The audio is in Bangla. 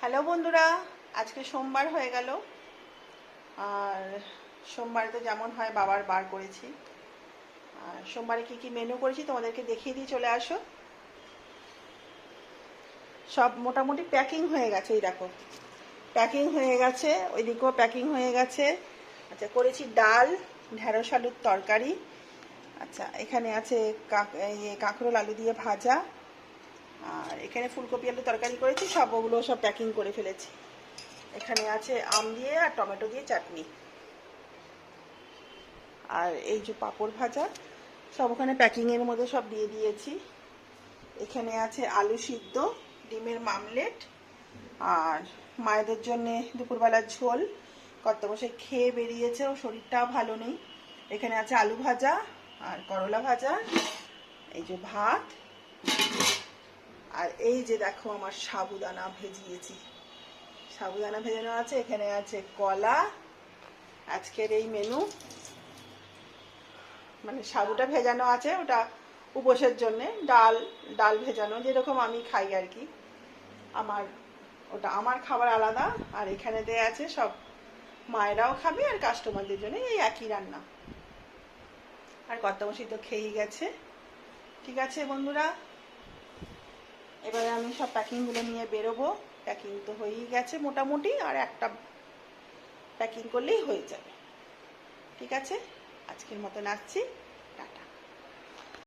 হ্যালো বন্ধুরা, আজকে সোমবার হয়ে গেল। আর সোমবারে তো যেমন হয় বাবার বার করেছি। আর সোমবারে কি কি মেনু করেছি তোমাদেরকে দেখিয়ে দিয়ে চলে আসো। সব মোটামুটি প্যাকিং হয়ে গেছে, এই দেখো প্যাকিং হয়ে গেছে, ওইদিকেও প্যাকিং হয়ে গেছে। আচ্ছা, করেছি ডাল, ঢেঁড়স আলুর তরকারি। আচ্ছা, এখানে আছে কাঁকরোল আলু দিয়ে ভাজা। আর এখানে ফুলকপি আলু তরকারি করেছি, সব ওগুলো সব প্যাকিং করে ফেলেছি। এখানে আছে আম দিয়ে আর টমেটো দিয়ে চাটনি। আর এই যে পাঁপড় ভাজা, সব ওখানে প্যাকিংয়ের মধ্যে সব দিয়ে দিয়েছি। এখানে আছে আলু সিদ্ধ, ডিমের মামলেট, আর মায়েদের জন্যে দুপুরবেলার ঝোল। কর্তামশাই খেয়ে বেরিয়েছে, ও শরীরটাও ভালো নেই। এখানে আছে আলু ভাজা আর করলা ভাজা, এই যে ভাত। আর এই যে দেখো আমার সাবুদানা ভেজিয়েছি, সাবুদানা ভেজানো আছে। এখানে আছে কলা। আজকের এই মেনু, মানে সাবুটা ভেজানো আছে, ওটা উপোসের জন্যে। ডাল ডাল ভেজানো, যেরকম আমি খাই আর কি। আমার ওটা আমার খাবার আলাদা। আর এখানে দেয়া আছে সব মায়েরাও খাবে আর কাস্টমারদের জন্য, এই একই রান্না। আর কর্তামশাই তো খেয়েই গেছে। ঠিক আছে বন্ধুরা, এবারে আমি সব প্যাকিংগুলো নিয়ে বেরোবো। প্যাকিং তো হয়েই গেছে মোটামুটি, আর একটা প্যাকিং করলেই হয়ে যাবে। ঠিক আছে, আজকের মতো রাখছি।